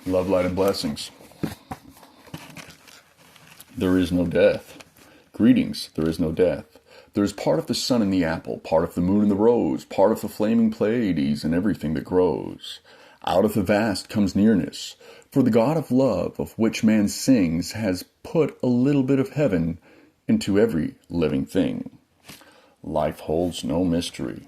Love, light, and blessings. There is no death. Greetings, there is no death. There is part of the sun in the apple, part of the moon in the rose, part of the flaming Pleiades and everything that grows. Out of the vast comes nearness, for the God of love, of which man sings, has put a little bit of heaven into every living thing. Life holds no mystery.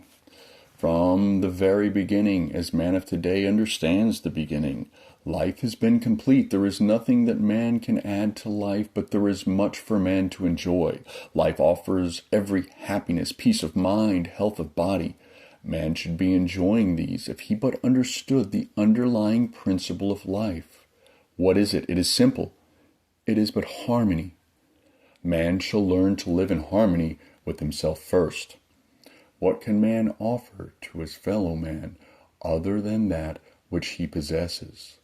From the very beginning, as man of today understands the beginning, life has been complete. There is nothing that man can add to life, but there is much for man to enjoy. Life offers every happiness, peace of mind, health of body. Man should be enjoying these if he but understood the underlying principle of life. What is it? It is simple. It is but harmony. Man shall learn to live in harmony with himself first. What can man offer to his fellow man other than that which he possesses?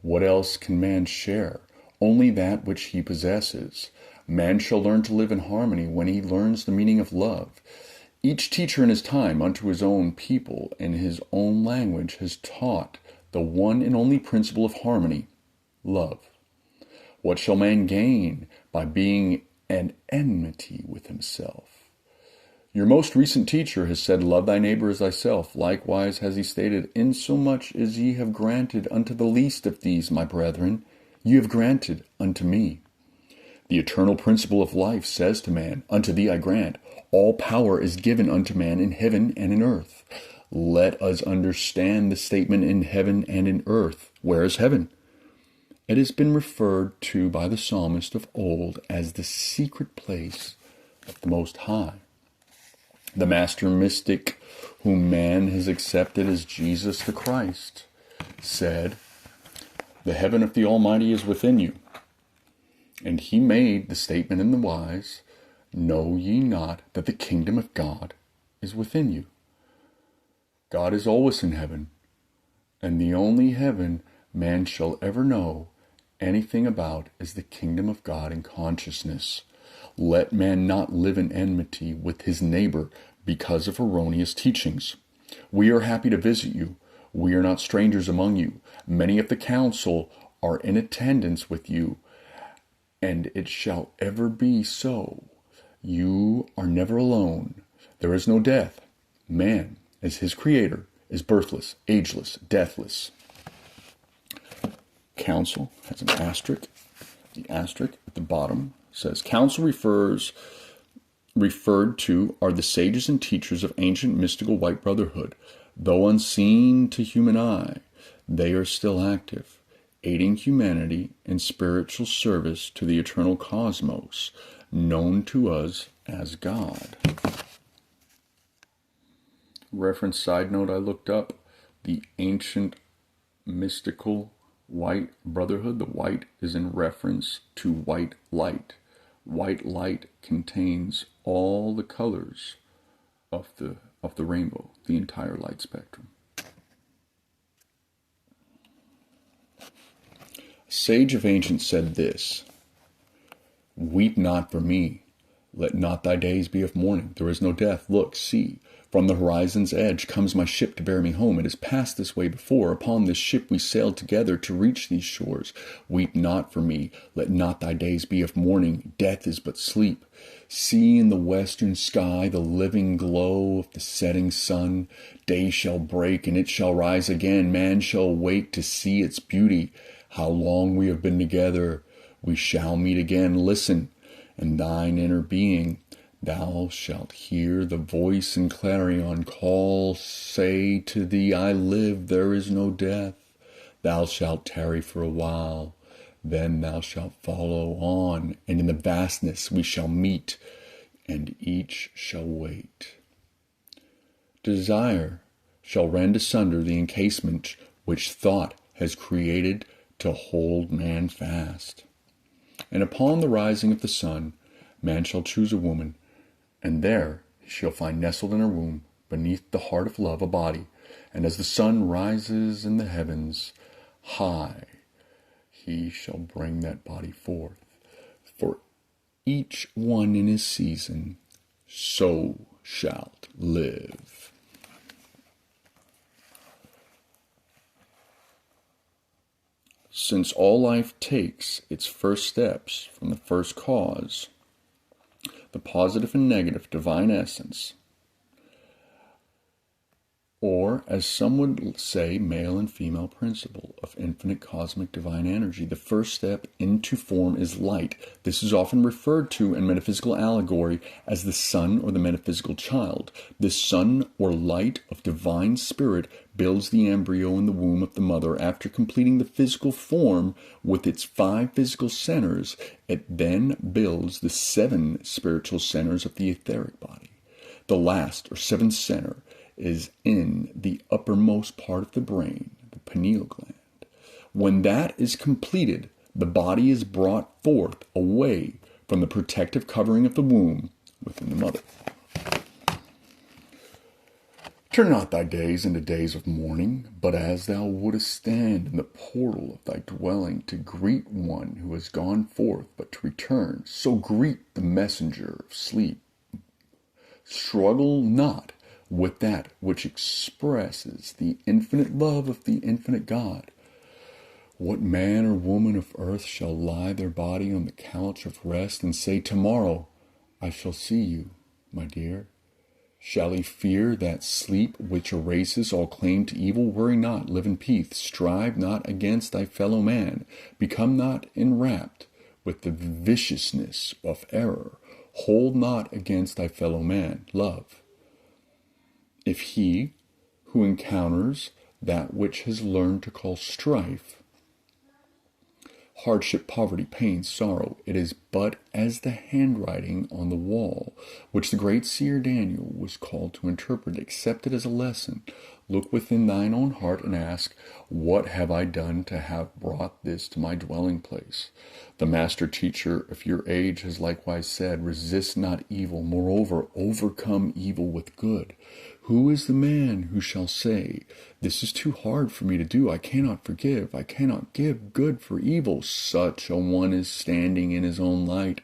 What else can man share? Only that which he possesses. Man shall learn to live in harmony when he learns the meaning of love. Each teacher in his time unto his own people in his own language has taught the one and only principle of harmony, love. What shall man gain by being at enmity with himself? Your most recent teacher has said, love thy neighbor as thyself. Likewise has he stated, insomuch as ye have granted unto the least of these, my brethren, ye have granted unto me. The eternal principle of life says to man, unto thee I grant, all power is given unto man in heaven and in earth. Let us understand the statement in heaven and in earth. Where is heaven? It has been referred to by the psalmist of old as the secret place of the Most High. The master mystic, whom man has accepted as Jesus the Christ, said, the heaven of the Almighty is within you. And he made the statement in the wise, know ye not that the kingdom of God is within you? God is always in heaven, and the only heaven man shall ever know anything about is the kingdom of God in consciousness. Let man not live in enmity with his neighbor because of erroneous teachings. We are happy to visit you. We are not strangers among you. Many of the council are in attendance with you, and it shall ever be so. You are never alone. There is no death. Man, as his creator, is birthless, ageless, deathless. Council has an asterisk. The asterisk at the bottom says, council referred to are the sages and teachers of ancient mystical white brotherhood. Though unseen to human eye, they are still active, aiding humanity in spiritual service to the eternal cosmos, known to us as God. Reference side note, I looked up the ancient mystical white brotherhood. The white is in reference to white light. White light contains all the colors of the rainbow, the entire light spectrum. A sage of ancient said this, weep not for me, let not thy days be of mourning. There is no death. Look, see, from the horizon's edge comes my ship to bear me home. It has passed this way before. Upon this ship we sailed together to reach these shores. Weep not for me, let not thy days be of mourning. Death is but sleep. See in the western sky the living glow of the setting sun. Day shall break and it shall rise again. Man shall wake to see its beauty. How long we have been together. We shall meet again. Listen, and thine inner being, thou shalt hear the voice in clarion call, say to thee, I live, there is no death. Thou shalt tarry for a while, then thou shalt follow on, and in the vastness we shall meet, and each shall wait. Desire shall rend asunder the encasement which thought has created to hold man fast. And upon the rising of the sun, man shall choose a woman, and there he shall find nestled in her womb, beneath the heart of love, a body. And as the sun rises in the heavens high, he shall bring that body forth. For each one in his season, so shalt live. Since all life takes its first steps from the first cause, the positive and negative divine essence, or as some would say, male and female principle of infinite cosmic divine energy. The first step into form is light. This is often referred to in metaphysical allegory as the sun or the metaphysical child. This sun or light of divine spirit builds the embryo in the womb of the mother. After completing the physical form with its 5 physical centers, it then builds the 7 spiritual centers of the etheric body. The last or 7th center is in the uppermost part of the brain, the pineal gland. When that is completed, the body is brought forth away from the protective covering of the womb within the mother. Turn not thy days into days of mourning, but as thou wouldest stand in the portal of thy dwelling to greet one who has gone forth but to return, so greet the messenger of sleep. Struggle not with that which expresses the infinite love of the infinite God. What man or woman of earth shall lie their body on the couch of rest and say, "Tomorrow I shall see you, my dear"? Shall he fear that sleep which erases all claim to evil? Worry not, live in peace, strive not against thy fellow man, become not enwrapped with the viciousness of error, hold not against thy fellow man, love. If he who encounters that which has learned to call strife, hardship, poverty, pain, sorrow, it is but as the handwriting on the wall, which the great seer Daniel was called to interpret. Accept it as a lesson. Look within thine own heart and ask, what have I done to have brought this to my dwelling place? The master teacher of your age has likewise said, resist not evil, moreover, overcome evil with good. Who is the man who shall say, this is too hard for me to do, I cannot forgive, I cannot give good for evil? Such a one is standing in his own light.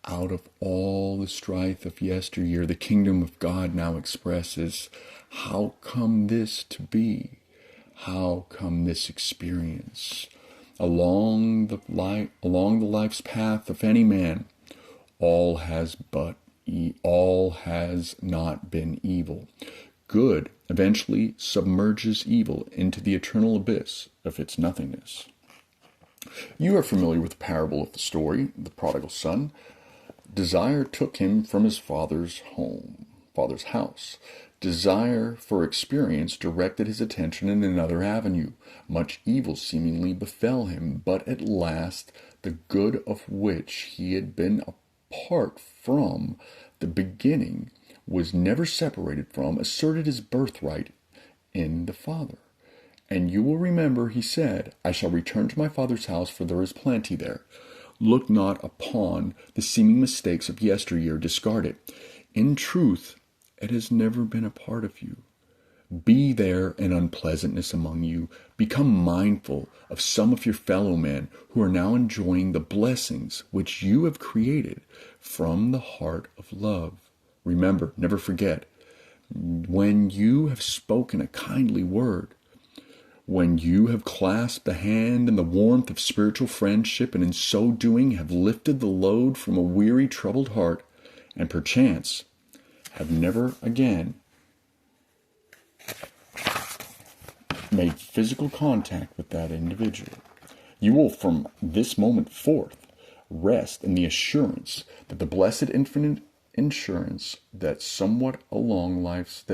Out of all the strife of yesteryear, the kingdom of God now expresses. How come this to be? How come this experience? Along the life's path of any man, all has not been evil. Good eventually submerges evil into the eternal abyss of its nothingness. You are familiar with the parable of the story, the prodigal son. Desire took him from his father's house. Desire for experience directed his attention in another avenue. Much evil seemingly befell him, but at last the good of which he had been apart from the beginning, was never separated from, asserted his birthright in the Father. And you will remember, he said, I shall return to my father's house, for there is plenty there. Look not upon the seeming mistakes of yesteryear, discard it. In truth, it has never been a part of you. Be there an unpleasantness among you. Become mindful of some of your fellow men who are now enjoying the blessings which you have created from the heart of love. Remember, never forget, when you have spoken a kindly word, when you have clasped the hand in the warmth of spiritual friendship, and in so doing have lifted the load from a weary, troubled heart, and perchance have never again made physical contact with that individual, you will from this moment forth rest in the assurance that the blessed infinite insurance that somewhere along life's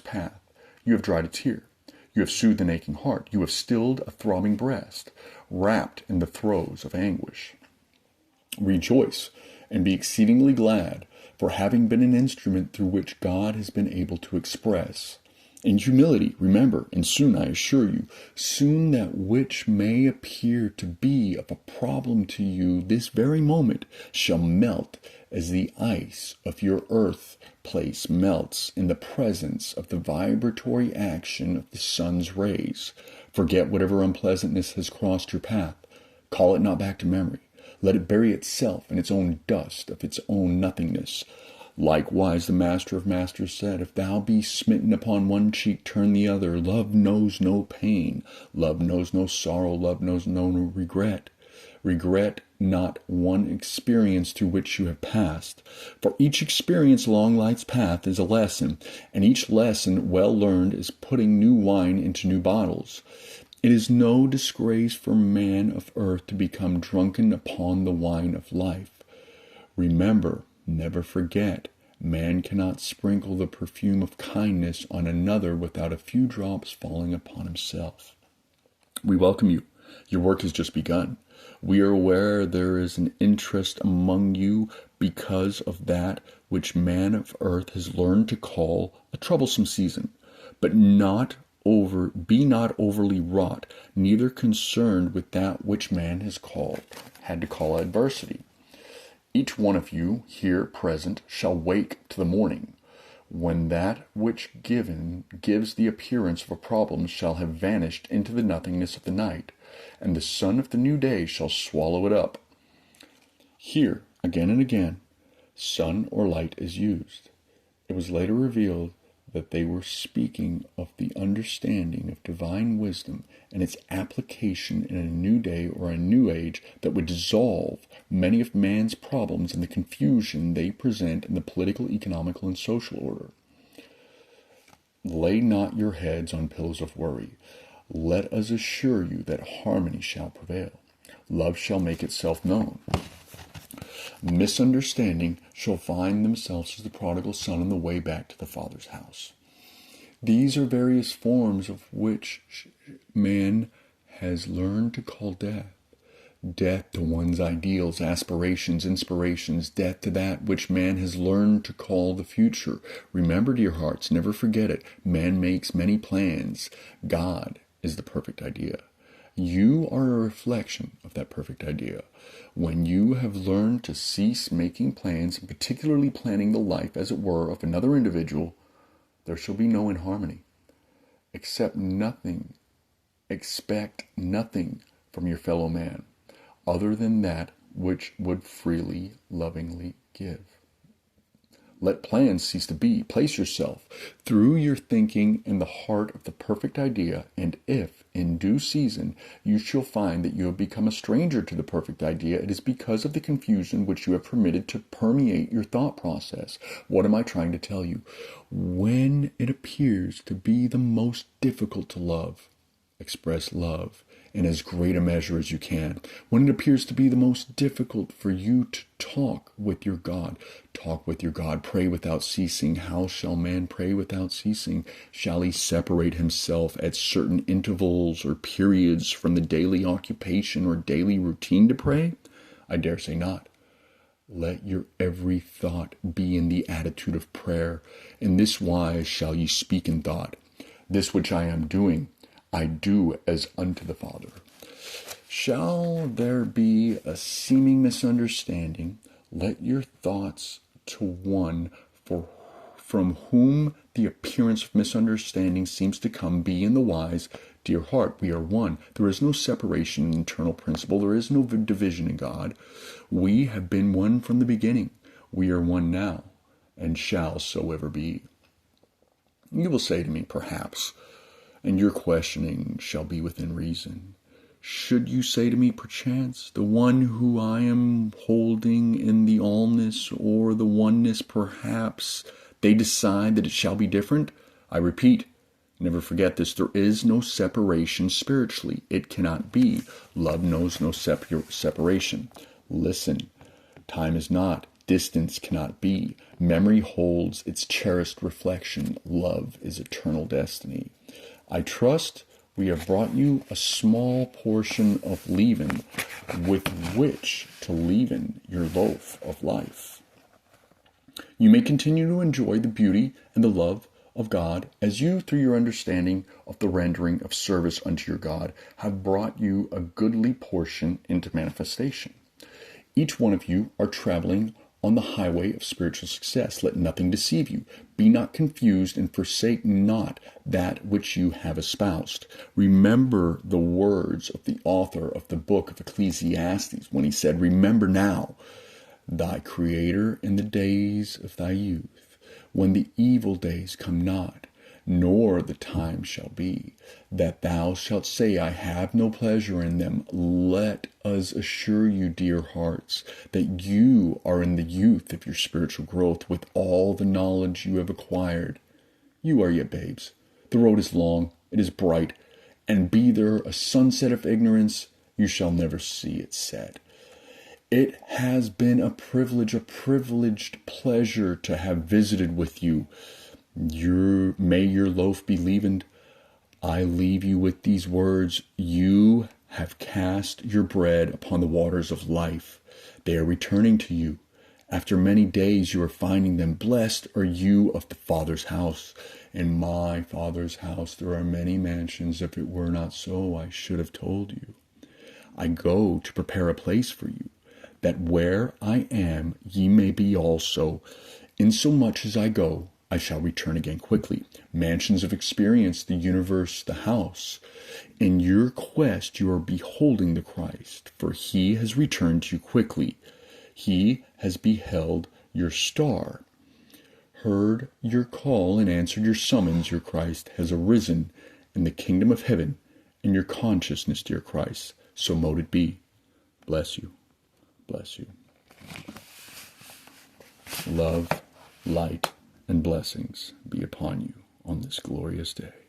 path you have dried a tear, you have soothed an aching heart, you have stilled a throbbing breast, wrapped in the throes of anguish. Rejoice and be exceedingly glad for having been an instrument through which God has been able to express. In humility, remember, and soon, I assure you, soon that which may appear to be of a problem to you this very moment shall melt as the ice of your earth place melts in the presence of the vibratory action of the sun's rays. Forget whatever unpleasantness has crossed your path. Call it not back to memory. Let it bury itself in its own dust of its own nothingness. Likewise the Master of Masters said, if thou be smitten upon one cheek, turn the other. Love knows no pain. Love knows no sorrow. Love knows no regret. Regret not one experience through which you have passed. For each experience along life's path is a lesson, and each lesson well learned is putting new wine into new bottles. It is no disgrace for man of earth to become drunken upon the wine of life. Remember, never forget, man cannot sprinkle the perfume of kindness on another without a few drops falling upon himself. We welcome you. Your work has just begun. We are aware there is an interest among you because of that which man of earth has learned to call a troublesome season, but be not overly wrought, neither concerned with that which man had to call adversity. Each one of you here present shall wake to the morning, when that which gives the appearance of a problem shall have vanished into the nothingness of the night, and the sun of the new day shall swallow it up. Here, again and again, sun or light is used. It was later revealed that they were speaking of the understanding of divine wisdom and its application in a new day or a new age that would dissolve many of man's problems and the confusion they present in the political, economical, and social order. Lay not your heads on pillows of worry. Let us assure you that harmony shall prevail. Love shall make itself known. Misunderstanding shall find themselves as the prodigal son on the way back to the Father's house. These are various forms of which man has learned to call death. Death to one's ideals, aspirations, inspirations. Death to that which man has learned to call the future. Remember, dear hearts, never forget it. Man makes many plans. God is the perfect idea. You are a reflection of that perfect idea. When you have learned to cease making plans, and particularly planning the life, as it were, of another individual, there shall be no inharmony. Expect nothing from your fellow man, other than that which would freely, lovingly give. Let plans cease to be. Place yourself through your thinking in the heart of the perfect idea, and if, in due season, you shall find that you have become a stranger to the perfect idea, it is because of the confusion which you have permitted to permeate your thought process. What am I trying to tell you? When it appears to be the most difficult to love, express love in as great a measure as you can. When it appears to be the most difficult for you to talk with your God, talk with your God. Pray without ceasing. How shall man pray without ceasing? Shall he separate himself at certain intervals or periods from the daily occupation or daily routine to pray? I dare say not. Let your every thought be in the attitude of prayer. In this wise shall ye speak in thought. This which I am doing, I do as unto the Father. Shall there be a seeming misunderstanding, let your thoughts to one from whom the appearance of misunderstanding seems to come be in the wise, dear heart, we are one. There is no separation in internal principle. There is no division in God. We have been one from the beginning. We are one now, and shall so ever be. You will say to me, perhaps, and your questioning shall be within reason. Should you say to me, perchance, the one who I am holding in the allness or the oneness, perhaps they decide that it shall be different? I repeat, never forget this, there is no separation spiritually. It cannot be. Love knows no separation. Listen, time is not. Distance cannot be. Memory holds its cherished reflection. Love is eternal destiny. I trust we have brought you a small portion of leaven with which to leaven your loaf of life. You may continue to enjoy the beauty and the love of God as you, through your understanding of the rendering of service unto your God, have brought you a goodly portion into manifestation. Each one of you are traveling on the highway of spiritual success. Let nothing deceive you. Be not confused, and forsake not that which you have espoused. Remember the words of the author of the book of Ecclesiastes when he said, remember now thy Creator in the days of thy youth, when the evil days come not, nor the time shall be, that thou shalt say, I have no pleasure in them. Let us assure you, dear hearts, that you are in the youth of your spiritual growth, with all the knowledge you have acquired. You are yet babes. The road is long, it is bright, and be there a sunset of ignorance, you shall never see it set. It has been a privileged pleasure to have visited with you. May your loaf be leavened. I leave you with these words. You have cast your bread upon the waters of life. They are returning to you. After many days you are finding them. Blessed are you of the Father's house. In my Father's house there are many mansions. If it were not so, I should have told you. I go to prepare a place for you, that where I am ye may be also. Insomuch as I go, I shall return again quickly. Mansions of experience, the universe, the house. In your quest you are beholding the Christ, for he has returned to you quickly. He has beheld your star, heard your call, and answered your summons. Your Christ has arisen in the kingdom of heaven, in your consciousness, dear Christ. So mote it be. Bless you. Bless you. Love, light, and blessings be upon you on this glorious day.